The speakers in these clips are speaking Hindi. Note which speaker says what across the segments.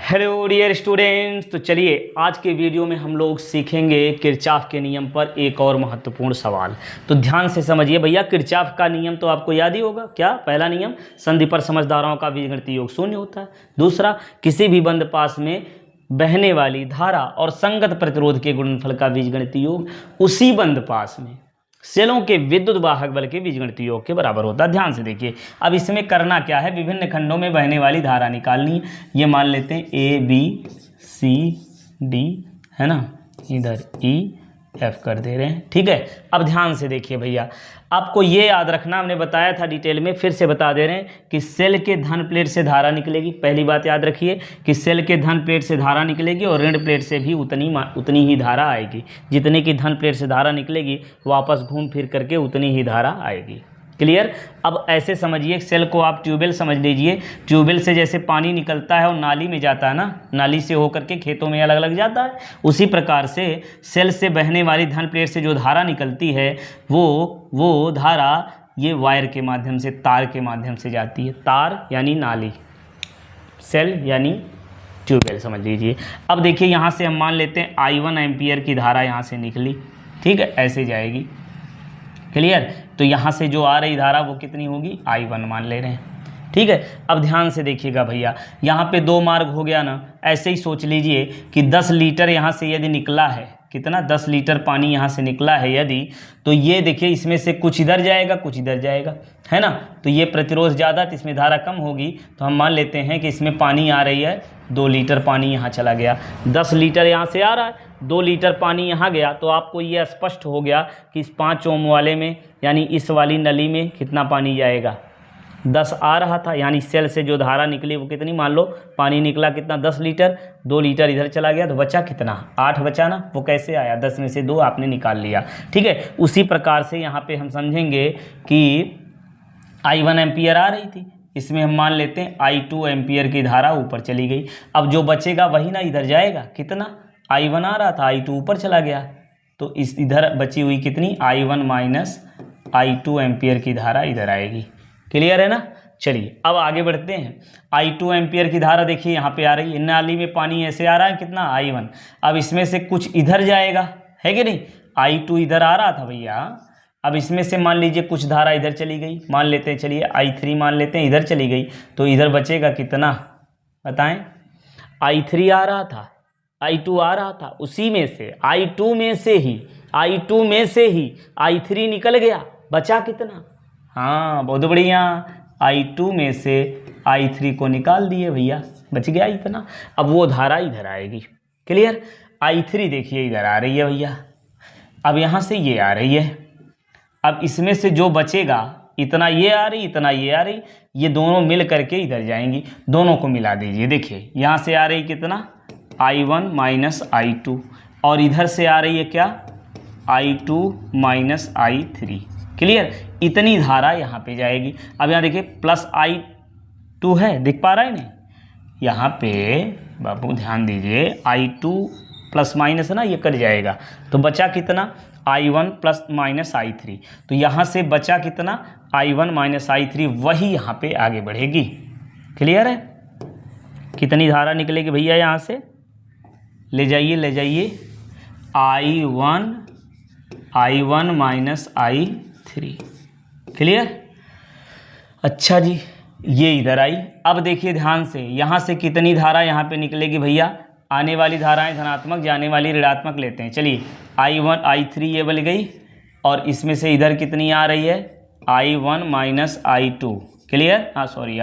Speaker 1: Hello dear students. तो चलिए आज के वीडियो में हम लोग सीखेंगे किरचॉफ के नियम पर एक और महत्वपूर्ण सवाल। तो ध्यान से समझिए भैया, किरचॉफ का नियम तो आपको याद ही होगा। क्या? पहला नियम, संधि पर समझदारों का बीजगणितीय योग शून्य होता है। दूसरा, किसी भी बंद पास में बहने वाली धारा और संगत प्रतिरोध के गुणनफल का बीजगणितीय योग उसी बंद पास में सेलों के विद्युत वाहक बल के बीजगणितीय योग के बराबर होता है। ध्यान से देखिए, अब इसमें करना क्या है, विभिन्न खंडों में बहने वाली धारा निकालनी है। ये मान लेते हैं ए बी सी डी, है ना, इधर ई एफ कर दे रहे हैं, ठीक है। अब ध्यान से देखिए भैया, आपको ये याद रखना, हमने बताया था डिटेल में, फिर से बता दे रहे हैं कि सेल के धन प्लेट से धारा निकलेगी। पहली बात याद रखिए कि सेल के धन प्लेट से धारा निकलेगी और ऋण प्लेट से भी उतनी ही धारा आएगी। जितने की धन प्लेट से धारा निकलेगी वापस घूम फिर करके उतनी ही धारा आएगी। क्लियर? अब ऐसे समझिए, सेल को आप ट्यूबवेल समझ लीजिए। ट्यूबवेल से जैसे पानी निकलता है और नाली में जाता है ना, नाली से होकर के खेतों में अलग अलग जाता है, उसी प्रकार से सेल से बहने वाली धन प्लेट से जो धारा निकलती है वो धारा ये वायर के माध्यम से, तार के माध्यम से जाती है। तार यानी नाली, सेल यानी ट्यूबवेल समझ लीजिए। अब देखिए, यहाँ से हम मान लेते हैं I1 एम्पियर की धारा यहाँ से निकली, ठीक है, ऐसे जाएगी। क्लियर? तो यहाँ से जो आ रही धारा वो कितनी होगी, I1 मान ले रहे हैं, ठीक है। अब ध्यान से देखिएगा भैया, यहाँ पे दो मार्ग हो गया ना। ऐसे ही सोच लीजिए कि 10 लीटर यहाँ से यदि निकला है, कितना, 10 लीटर पानी यहाँ से निकला है यदि, तो ये देखिए इसमें से कुछ इधर जाएगा कुछ इधर जाएगा, है ना। तो ये प्रतिरोध ज़्यादा तो इसमें धारा कम होगी। तो हम मान लेते हैं कि इसमें पानी आ रही है, 2 लीटर पानी यहाँ चला गया। 10 लीटर यहाँ से आ रहा है, 2 लीटर पानी यहाँ गया। तो आपको ये स्पष्ट हो गया कि इस 5 ओम वाले में यानी इस वाली नली में कितना पानी जाएगा, 10 आ रहा था। यानी सेल से जो धारा निकली वो कितनी, मान लो पानी निकला कितना, 10 लीटर, 2 लीटर इधर चला गया तो बचा कितना, 8 बचा ना। वो कैसे आया, 10 में से 2 आपने निकाल लिया, ठीक है। उसी प्रकार से यहाँ पे हम समझेंगे कि I1 एम्पियर आ रही थी, इसमें हम मान लेते हैं I2 एम्पियर की धारा ऊपर चली गई। अब जो बचेगा वही ना इधर जाएगा, कितना, I1 आ रहा था, I2 ऊपर चला गया, तो इस इधर बची हुई कितनी, I1 माइनस I2 एम्पियर की धारा इधर आएगी। क्लियर है ना? चलिए अब आगे बढ़ते हैं। I2 एम्पियर की धारा देखिए यहाँ पे आ रही है, नाली में पानी ऐसे आ रहा है, कितना, I1। अब इसमें से कुछ इधर जाएगा, है कि नहीं, I2 इधर आ रहा था भैया। अब इसमें से मान लीजिए कुछ धारा इधर चली गई, मान लेते हैं, चलिए I3 मान लेते हैं, इधर चली गई, तो इधर बचेगा कितना, बताएं। I3 आ रहा था, I2 आ रहा था, उसी में से I2 में से ही I3 निकल गया, बचा कितना, हाँ बहुत बढ़िया, I2 में से I3 को निकाल दिए भैया, बच गया इतना। अब वो धारा इधर आएगी। क्लियर? I3 देखिए इधर आ रही है भैया, अब यहाँ से ये आ रही है। अब इसमें से जो बचेगा, इतना ये आ रही, इतना ये आ रही, ये दोनों मिल करके इधर जाएंगी, दोनों को मिला दीजिए। देखिए यहाँ से आ रही कितना, I1 माइनस I2, और इधर से आ रही है क्या, I2 माइनस I3। क्लियर? इतनी धारा यहाँ पे जाएगी। अब यहाँ देखिए प्लस I2 है, दिख पा रहा है नहीं, यहाँ पे बाबू ध्यान दीजिए, I2 प्लस माइनस है ना, ये कट जाएगा, तो बचा कितना, I1 प्लस माइनस I3। तो यहाँ से बचा कितना, I1 माइनस I3, वही यहाँ पे आगे बढ़ेगी। क्लियर है? कितनी धारा निकलेगी भैया, यहाँ से ले जाइए I1 माइनस I3। क्लियर? अच्छा जी, ये इधर आई। अब देखिए ध्यान से, यहाँ से कितनी धारा यहाँ पे निकलेगी भैया, आने वाली धाराएं धनात्मक, जाने वाली ऋणात्मक लेते हैं। चलिए I1 I3 ये बन गई, और इसमें से इधर कितनी आ रही है, I1 माइनस I2। क्लियर? हाँ सॉरी,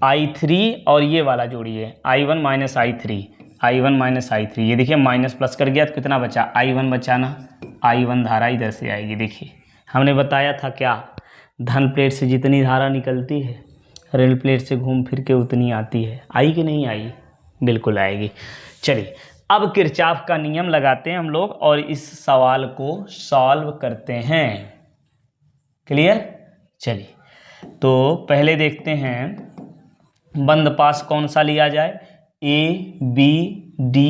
Speaker 1: I3 और ये वाला जोड़िए, I1 माइनस I3, ये देखिए माइनस प्लस कर गया तो कितना बचा, I1 बचा ना। I1 धारा इधर से आएगी। देखिए हमने बताया था क्या, धन प्लेट से जितनी धारा निकलती है ऋण प्लेट से घूम फिर के उतनी आती है। आई कि नहीं आई? बिल्कुल आएगी। चलिए अब किरचॉफ का नियम लगाते हैं हम लोग और इस सवाल को सॉल्व करते हैं। क्लियर? चलिए तो पहले देखते हैं बंद पास कौन सा लिया जाए, ABDA,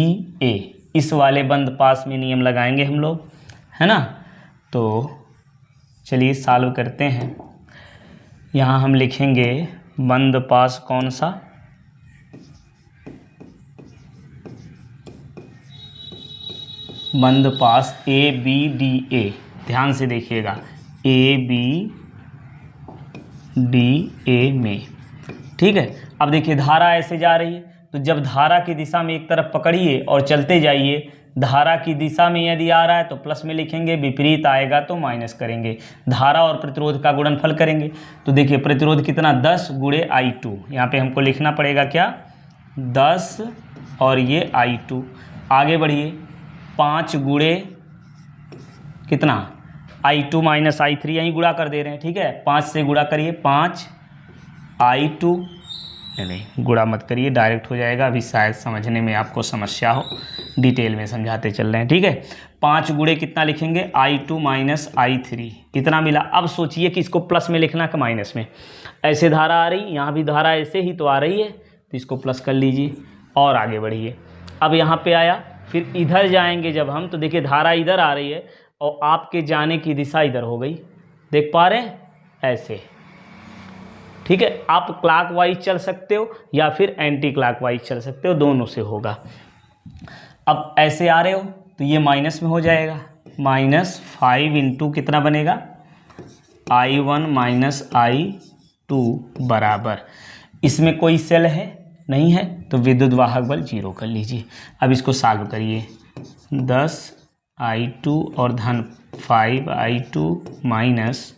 Speaker 1: इस वाले बंद पास में नियम लगाएंगे हम लोग, है ना। तो चलिए सॉल्व करते हैं। यहाँ हम लिखेंगे बंद पास कौन सा, बंद पास ABDA, ध्यान से देखिएगा, ABDA में, ठीक है। अब देखिए धारा ऐसे जा रही है, तो जब धारा की दिशा में एक तरफ पकड़िए और चलते जाइए, धारा की दिशा में यदि आ रहा है तो प्लस में लिखेंगे, विपरीत आएगा तो माइनस करेंगे। धारा और प्रतिरोध का गुणनफल करेंगे, तो देखिए प्रतिरोध कितना 10 गुणे I2, यहाँ पे हमको लिखना पड़ेगा क्या 10 और ये I2। आगे बढ़िए 5 गुणे कितना I2 माइनस I3, यहीं गुणा कर दे रहे हैं, ठीक है। 5 से गुणा करिए, 5 I2, नहीं गुणा मत करिए, डायरेक्ट हो जाएगा, अभी शायद समझने में आपको समस्या हो, डिटेल में समझाते चल रहे हैं, ठीक है। 5 गुणे कितना लिखेंगे I2 माइनस I3, कितना मिला। अब सोचिए कि इसको प्लस में लिखना कि माइनस में, ऐसे धारा आ रही, यहाँ भी धारा ऐसे ही तो आ रही है, तो इसको प्लस कर लीजिए और आगे बढ़िए। अब यहाँ पे आया, फिर इधर जाएंगे जब हम, तो देखिए धारा इधर आ रही है और आपके जाने की दिशा इधर हो गई, देख पा रहे हैं ऐसे, ठीक है। आप क्लॉकवाइज चल सकते हो या फिर एंटी क्लॉकवाइज चल सकते हो, दोनों से होगा। अब ऐसे आ रहे हो तो ये माइनस में हो जाएगा, -5 इंटू कितना बनेगा I1 माइनस I2 बराबर, इसमें कोई सेल है नहीं है तो विद्युत वाहक बल 0 कर लीजिए। अब इसको सॉल्व करिए, 10 I2 और धन 5 I2 माइनस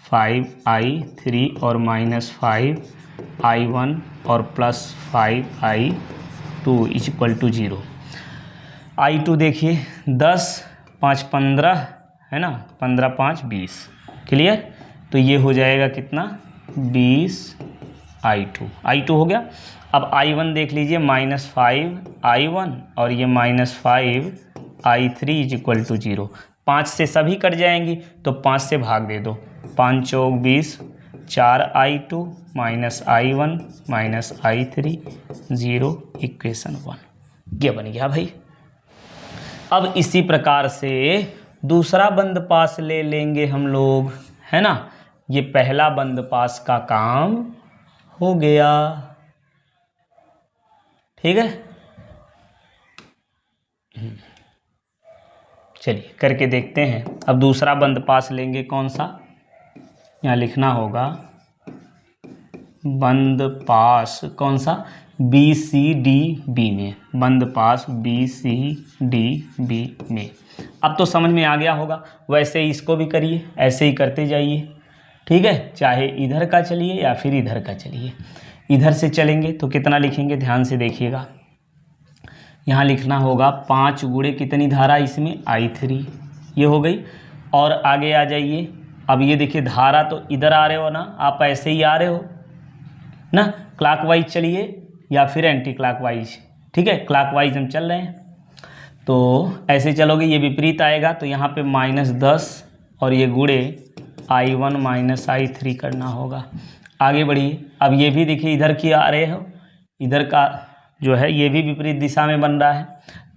Speaker 1: 5 I3 और -5 I1 और plus 5 I2 equal to 0। I2 देखिए 10 5 15 है ना, 15 5 20, क्लियर। तो ये हो जाएगा कितना 20 I2 हो गया। अब I1 देख लीजिए -5 I1 और ये -5 I3 इक्वल टू 0। 5 से सभी कट जाएंगी तो 5 से भाग दे दो, 5 चौक 20, 4 I2 minus I1 minus I3 0, equation 1 ये बन गया भाई। अब इसी प्रकार से दूसरा बंद पास ले लेंगे हम लोग, है ना। ये पहला बंद पास का काम हो गया, ठीक है। चलिए करके देखते हैं। अब दूसरा बंद पास लेंगे, कौन सा, यहाँ लिखना होगा बंद पास कौन सा, BCDB में, बंद पास BCDB में। अब तो समझ में आ गया होगा, वैसे ही इसको भी करिए, ऐसे ही करते जाइए, ठीक है। चाहे इधर का चलिए या फिर इधर का चलिए। इधर से चलेंगे तो कितना लिखेंगे, ध्यान से देखिएगा, यहाँ लिखना होगा 5 गुणे कितनी धारा इसमें I3, ये हो गई। और आगे आ जाइए, अब ये देखिए धारा तो इधर आ रहे हो ना, आप ऐसे ही आ रहे हो ना, क्लॉकवाइज चलिए या फिर एंटी क्लॉकवाइज, ठीक है। क्लॉकवाइज हम चल रहे हैं तो ऐसे चलोगे, ये विपरीत आएगा तो यहाँ पे -10 और ये गुणे I1 माइनस I3 करना होगा। आगे बढ़िए, अब ये भी देखिए इधर की आ रहे हो, इधर का जो है ये भी विपरीत दिशा में बन रहा है,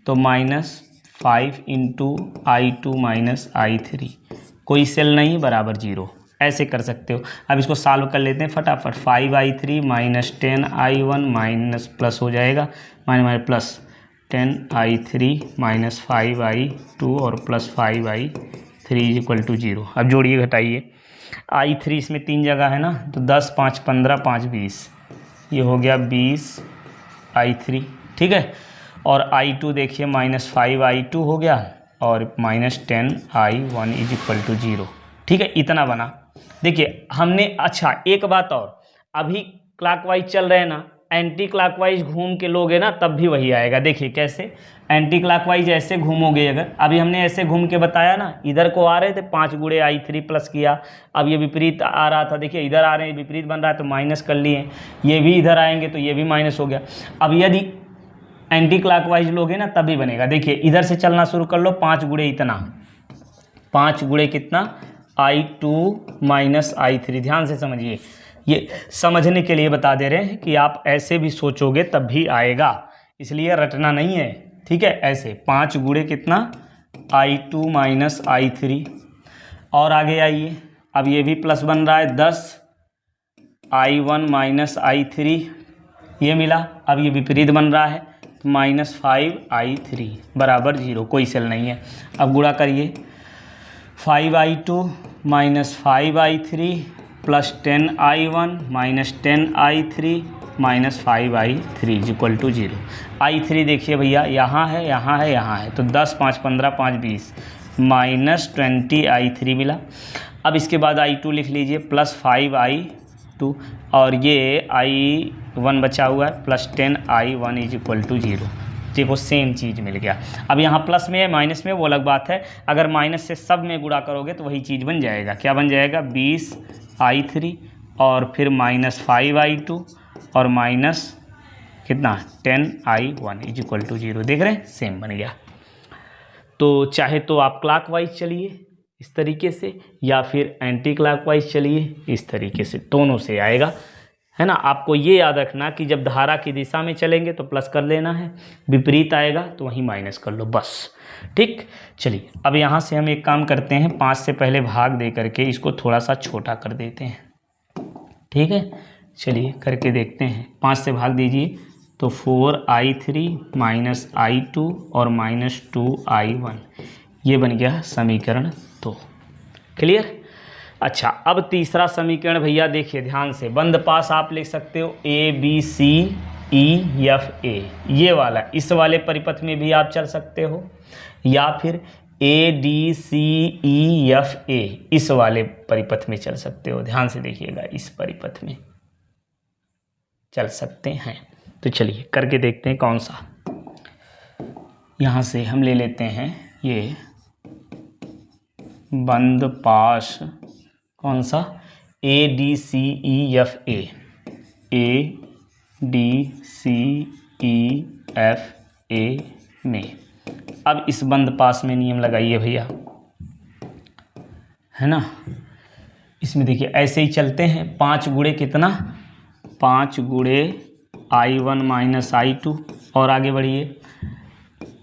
Speaker 1: तो -5 इंटू I2 माइनस I3, कोई सेल नहीं बराबर 0, ऐसे कर सकते हो। अब इसको सॉल्व कर लेते हैं फटाफट, 5 I3 minus 10 I1 minus plus हो जाएगा, minus plus 10 I3 minus 5 I2 और प्लस 5 I3 इक्वल टू 0। अब जोड़िए घटाइए, I3 इसमें 3 जगह है ना, तो 10 5 15 5 20, ये हो गया 20 I3, ठीक है। और I2 देखिए -5 I2 हो गया और -10 I1 इज इक्वल टू 0, ठीक है। इतना बना। देखिए हमने, अच्छा एक बात और, अभी क्लॉकवाइज चल रहे हैं ना, एंटी क्लॉकवाइज घूम के लोगे ना तब भी वही आएगा। देखिए कैसे, एंटी क्लॉकवाइज ऐसे घूमोगे, अगर अभी हमने ऐसे घूम के बताया ना, इधर को आ रहे थे 5 गुणे I3 प्लस किया, अब ये विपरीत आ रहा था, देखिए इधर आ रहे हैं विपरीत बन रहा है तो माइनस कर लिए, ये भी इधर आएंगे तो ये भी माइनस हो गया। अब यदि एंटी क्लॉकवाइज लोगे ना तभी बनेगा। देखिए इधर से चलना शुरू कर लो, 5 गुणे इतना, 5 गुणे कितना I2 माइनस I3, ध्यान से समझिए, ये समझने के लिए बता दे रहे हैं कि आप ऐसे भी सोचोगे तब भी आएगा, इसलिए रटना नहीं है, ठीक है। ऐसे 5 गुणे कितना I2 माइनस I3, और आगे आइए, अब ये भी प्लस बन रहा है 10 I1 माइनस I3, ये मिला। अब ये विपरीत बन रहा है तो -5i3 बराबर 0, कोई सेल नहीं है। अब गुणा करिए 5i2 minus 5i3 plus 10i1 minus 10i3 minus 5i3 equal to 0। i3 देखिए भैया यहाँ है, यहाँ है, यहाँ है, तो 10 5 15 5 20 माइनस 20i3 मिला। अब इसके बाद i2 लिख लीजिए प्लस 5i2 और ये i1 बचा हुआ है plus 10i1 is equal to 0। देखो सेम चीज़ मिल गया। अब यहाँ प्लस में है माइनस में वो अलग बात है, अगर माइनस से सब में गुणा करोगे तो वही चीज़ बन जाएगा। क्या बन जाएगा 20i3 और फिर माइनस 5i2 और माइनस कितना 10i1 इज इक्वल टू 0। देख रहे हैं सेम बन गया। तो चाहे तो आप क्लॉकवाइज चलिए इस तरीके से या फिर एंटी क्लॉकवाइज चलिए इस तरीके से, दोनों से आएगा, है ना। आपको ये याद रखना कि जब धारा की दिशा में चलेंगे तो प्लस कर लेना है, विपरीत आएगा तो वहीं माइनस कर लो बस। ठीक, चलिए अब यहाँ से हम एक काम करते हैं, 5 से पहले भाग दे करके इसको थोड़ा सा छोटा कर देते हैं। ठीक है, चलिए करके देखते हैं। 5 से भाग दीजिए तो 4i3 माइनस i2 और माइनस 2i1, ये बन गया समीकरण 2। क्लियर। अच्छा, अब तीसरा समीकरण भैया देखिए ध्यान से, बंद पास आप लिख सकते हो ABCEFA, ये वाला, इस वाले परिपथ में भी आप चल सकते हो, या फिर ADCEFA इस वाले परिपथ में चल सकते हो। ध्यान से देखिएगा, इस परिपथ में चल सकते हैं। तो चलिए करके देखते हैं कौन सा। यहाँ से हम ले लेते हैं ये बंद पास, कौन सा ADCEFA, ADCEFA में। अब इस बंद पास में नियम लगाइए भैया, है ना। इसमें देखिए ऐसे ही चलते हैं, 5 गुणे कितना 5 गुणे i1 माइनस i2 और आगे बढ़िए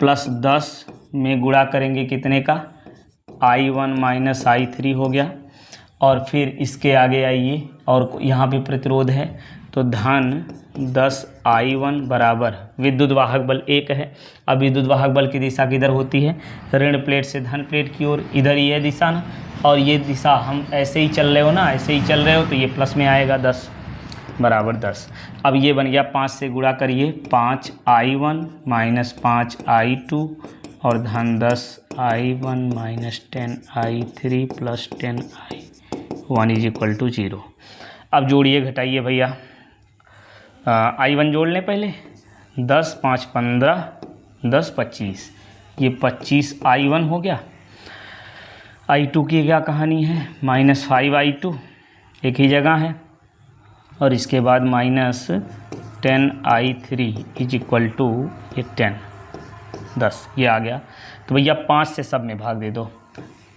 Speaker 1: प्लस 10 में गुणा करेंगे कितने का i1 माइनस i3 हो गया। और फिर इसके आगे आइए और यहाँ पे प्रतिरोध है तो धन 10i1 बराबर विद्युत वाहक बल 1 है। अब विद्युत वाहक बल की दिशा किधर होती है, ऋण प्लेट से धन प्लेट की ओर, इधर ये दिशा ना, और ये दिशा हम ऐसे ही चल रहे हो ना, ऐसे ही चल रहे हो तो ये प्लस में आएगा 10 बराबर 10। अब ये बन गया 5 से गुणा करिए 5i1 माइनस 5i2 और धन 10i1 minus 10i3 plus 10i1 is equal to 0। अब जोड़िए घटाइए भैया, i1 जोड़ लें पहले, 10 5 15 10 25, ये 25i1 हो गया। i2 की क्या कहानी है, माइनस 5i2 एक ही जगह है, और इसके बाद minus 10i3 is equal to ये 10 ये आ गया। तो भैया 5 से सब में भाग दे दो,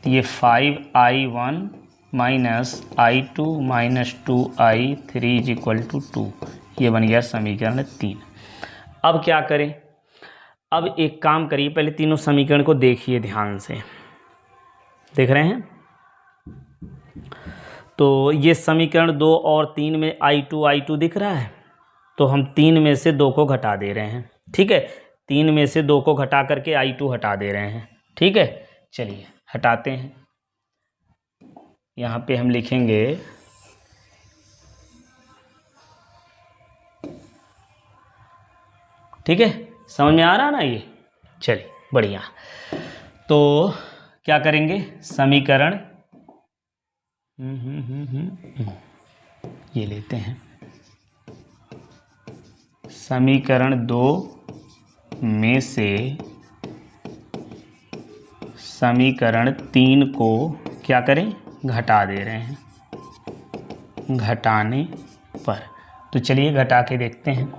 Speaker 1: तो ये 5i1 minus i2 minus 2i3 is equal to 2, ये बन गया समीकरण 3। अब क्या करें, अब एक काम करिए, पहले तीनों समीकरण को देखिए ध्यान से, देख रहे हैं। तो ये समीकरण 2 और 3 में i2 दिख रहा है, तो हम 3 में से 2 को घटा दे रहे हैं। ठीक है, 3 में से 2 को घटा करके i2 हटा दे रहे हैं। ठीक है, चलिए हटाते हैं। यहाँ पे हम लिखेंगे ठीक है, समझ में आ रहा ना ये, चलिए बढ़िया। तो क्या करेंगे, समीकरण ये लेते हैं, समीकरण 2 में से समीकरण 3 को क्या करें, घटा दे रहे हैं, घटाने पर। तो चलिए घटा के देखते हैं।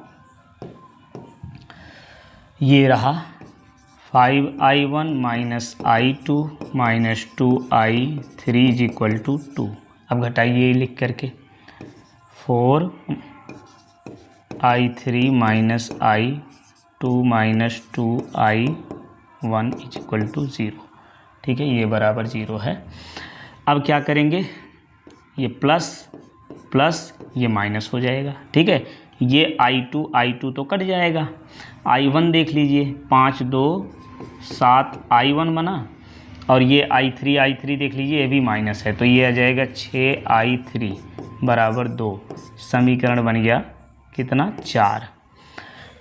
Speaker 1: ये रहा 5i1 minus i2 minus 2i3 is equal to 2। अब घटाइए लिख करके, 4i3 minus i2 minus 2i1 is equal to 0। ठीक है, ये बराबर 0 है। अब क्या करेंगे, ये प्लस प्लस ये माइनस हो जाएगा। ठीक है, ये I2 तो कट जाएगा। I1 देख लीजिए, 5 2 7 I1 बना, और ये I3 देख लीजिए, ये भी माइनस है, तो ये आ जाएगा 6I3 बराबर 2। समीकरण बन गया कितना, 4।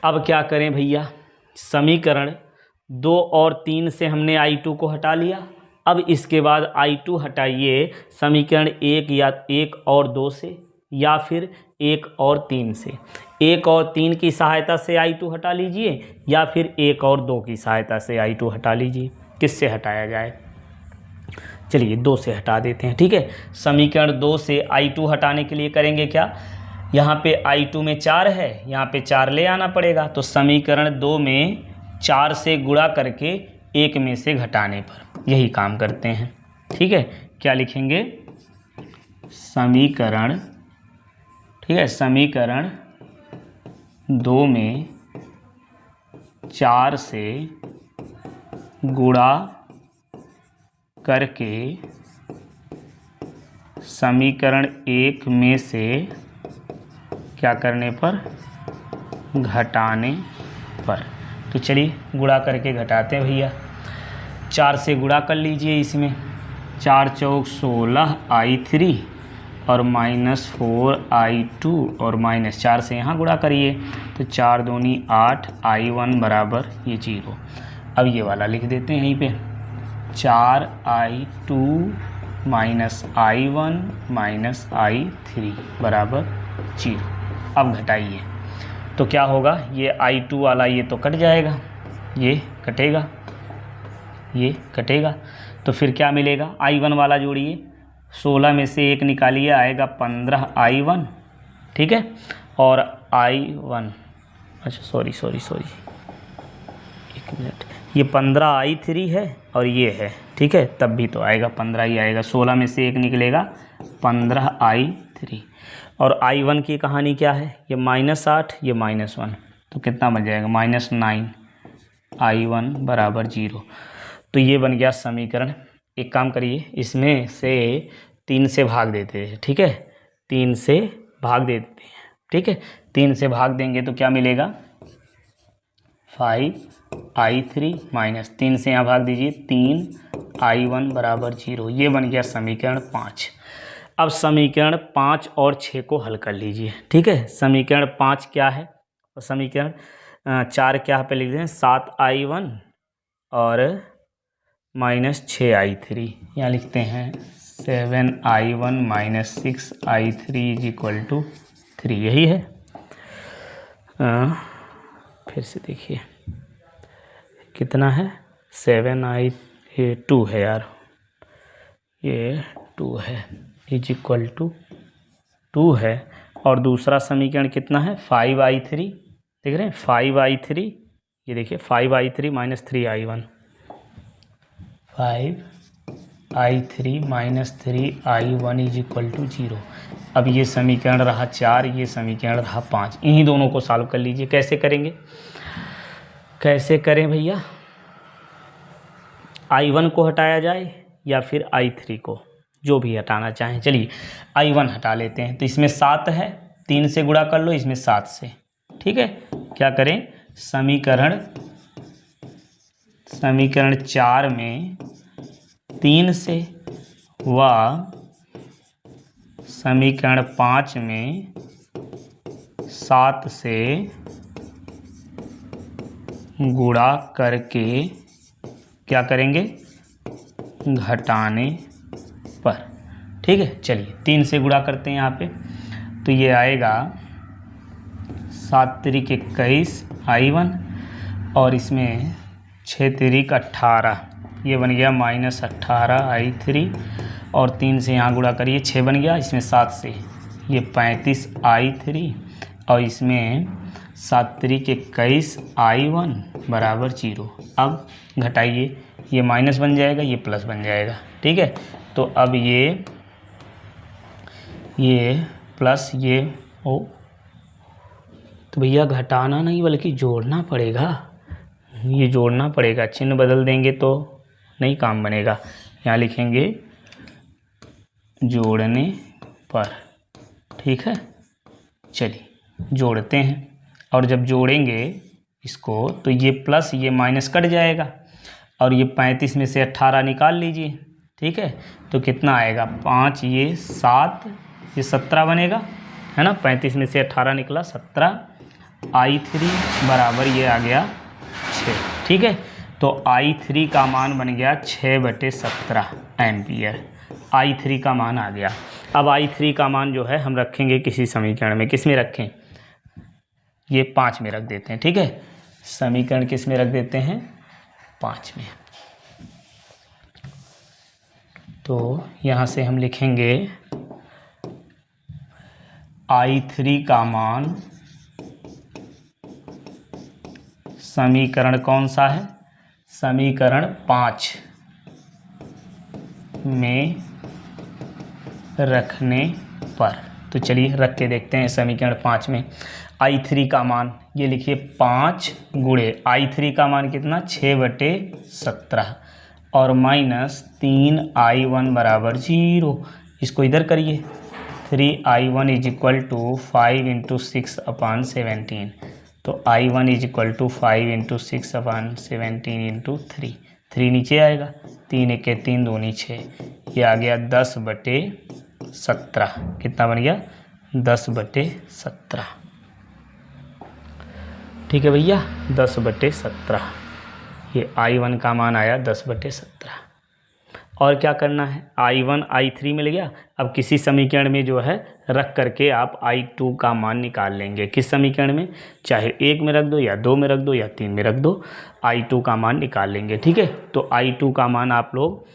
Speaker 1: अब क्या करें भैया, समीकरण 2 और 3 से हमने I2 को हटा लिया। अब इसके बाद I2 हटाइए समीकरण 1 और 2 से, या फिर 1 और 3 से। 1 और 3 की सहायता से I2 हटा लीजिए, या फिर 1 और 2 की सहायता से I2 हटा लीजिए। किससे हटाया जाए, चलिए 2 से हटा देते हैं। ठीक है, समीकरण 2 से I2 हटाने के लिए करेंगे क्या, यहाँ पे I2 में 4 है, यहाँ पे 4 ले आना पड़ेगा, तो समीकरण 2 में 4 से गुणा करके 1 में से घटाने पर यही काम करते हैं। ठीक है, क्या लिखेंगे, समीकरण, ठीक है, समीकरण 2 में 4 से गुणा करके समीकरण 1 में से क्या करने पर, घटाने पर। तो चलिए गुणा करके घटाते हैं भैया। 4 से गुणा कर लीजिए इसमें, 4 चौक 16 I3 और -4I2 और -4 से यहाँ गुणा करिए, तो 4 दूनी 8 I1 बराबर ये 0। अब ये वाला लिख देते हैं यहीं पे, 4I2 -I1 -I3 बराबर 0। अब घटाइए तो क्या होगा, ये I2 वाला ये तो कट जाएगा, ये कटेगा, ये कटेगा, तो फिर क्या मिलेगा, I1 वाला जोड़िए, 16 में से 1 निकालिए, आएगा 15 I1। ठीक है, और I1, अच्छा सॉरी 1 मिनट, ये 15 I3 है और ये है, ठीक है, तब भी तो आएगा 15 ही आएगा, 16 में से 1 निकलेगा 15 I3। और I1 की कहानी क्या है, ये -8 ये -1, तो कितना बन जाएगा, -9 I1 बराबर 0। तो ये बन गया समीकरण। एक काम करिए, इसमें से 3 से भाग देते हैं। ठीक है, 3 से भाग दे देते हैं। ठीक है, 3 से भाग देंगे तो क्या मिलेगा, 5I3 माइनस 3 से यहाँ भाग दीजिए, 3I1 बराबर 0। ये बन गया समीकरण 5। अब समीकरण 5 और 6 को हल कर लीजिए। ठीक है, समीकरण 5 क्या है और समीकरण 4 क्या पे लिख दें, 7I1 और -6I3। यहाँ लिखते हैं 7I1 -6I3 = 3। यही है। फिर से देखिए कितना है, 7I2 है यार, ये 2 है, = 2 है। और दूसरा समीकरण कितना है, 5I3, देख रहे हैं 5I3, ये देखिए 5I3 -3I1, 5I3 -3I1 = 0। अब ये समीकरण रहा 4, ये समीकरण रहा 5। इन्हीं दोनों को सॉल्व कर लीजिए। कैसे करेंगे, कैसे करें भैया, I1 को हटाया जाए या फिर I3 को, जो भी हटाना चाहें। चलिए I1 हटा लेते हैं। तो इसमें 7 है, 3 से गुणा कर लो इसमें 7 से। ठीक है, क्या करें, समीकरण 4 में 3 से व समीकरण 5 में 7 से गुणा करके क्या करेंगे, घटाने पर। ठीक है, चलिए 3 से गुणा करते हैं यहाँ पे, तो ये आएगा 7 3 21 I1 और इसमें 6 3 18, ये बन गया -18 I3 और 3 से यहाँ गुणा करिए 6 बन गया, इसमें 7 से ये 35 I3 और इसमें 7 3 21 I1 बराबर 0। अब घटाइए, ये माइनस बन जाएगा, ये प्लस बन जाएगा। ठीक है, तो अब ये प्लस ये हो, तो भैया घटाना नहीं बल्कि जोड़ना पड़ेगा, ये जोड़ना पड़ेगा, चिन्ह बदल देंगे तो नहीं काम बनेगा। यहाँ लिखेंगे जोड़ने पर। ठीक है, चलिए जोड़ते हैं, और जब जोड़ेंगे इसको तो ये प्लस ये माइनस कट जाएगा, और ये 35 में से 18 निकाल लीजिए। ठीक है, तो कितना आएगा 5 ये 7 ये 17 बनेगा, है ना। 35 में से 18 निकला 17, I3 बराबर ये आ गया 6। ठीक है, तो I3 का मान बन गया 6/17 एम्पियर। I3 का मान आ गया। अब I3 का मान जो है हम रखेंगे किसी समीकरण में। किस में रखें, ये 5 में रख देते हैं। ठीक है, समीकरण किस में रख देते हैं, 5 में। तो यहाँ से हम लिखेंगे I3 का मान, समीकरण कौन सा है, समीकरण 5 में रखने पर। तो चलिए रख के देखते हैं समीकरण 5 में। I3 का मान ये लिखिए 5 गुणे I3 का मान कितना 6/17 और माइनस 3I1 बराबर 0। इसको इधर करिए, 3I1 इज इक्वल टू 5 × 6/17। तो I1 इज इक्वल टू 5 × 6/17 × 3। 3 नीचे आएगा, 3 × 1 3 2 6, ये आ गया 10/17। कितना बन गया 10/17। ठीक है भैया, 10/17 ये I1 का मान आया 10/17। और क्या करना है, I1 I3 मिल गया। अब किसी समीकरण में जो है रख करके आप I2 का मान निकाल लेंगे। किस समीकरण में, चाहे 1 में रख दो या 2 में रख दो या 3 में रख दो, I2 का मान निकाल लेंगे। ठीक है, तो I2 का मान आप लोग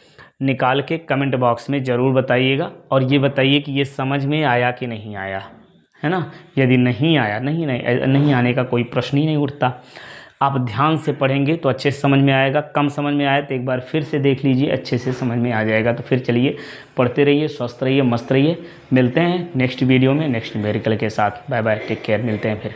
Speaker 1: निकाल के कमेंट बॉक्स में ज़रूर बताइएगा, और ये बताइए कि ये समझ में आया कि नहीं आया, है ना। यदि नहीं आया, नहीं आने का कोई प्रश्न ही नहीं उठता। आप ध्यान से पढ़ेंगे तो अच्छे से समझ में आएगा। कम समझ में आया तो एक बार फिर से देख लीजिए, अच्छे से समझ में आ जाएगा। तो फिर चलिए पढ़ते रहिए, स्वस्थ रहिए, मस्त रहिए। मिलते हैं नेक्स्ट वीडियो में नेक्स्ट न्यूमेरिकल के साथ। बाय बाय, टेक केयर, मिलते हैं फिर।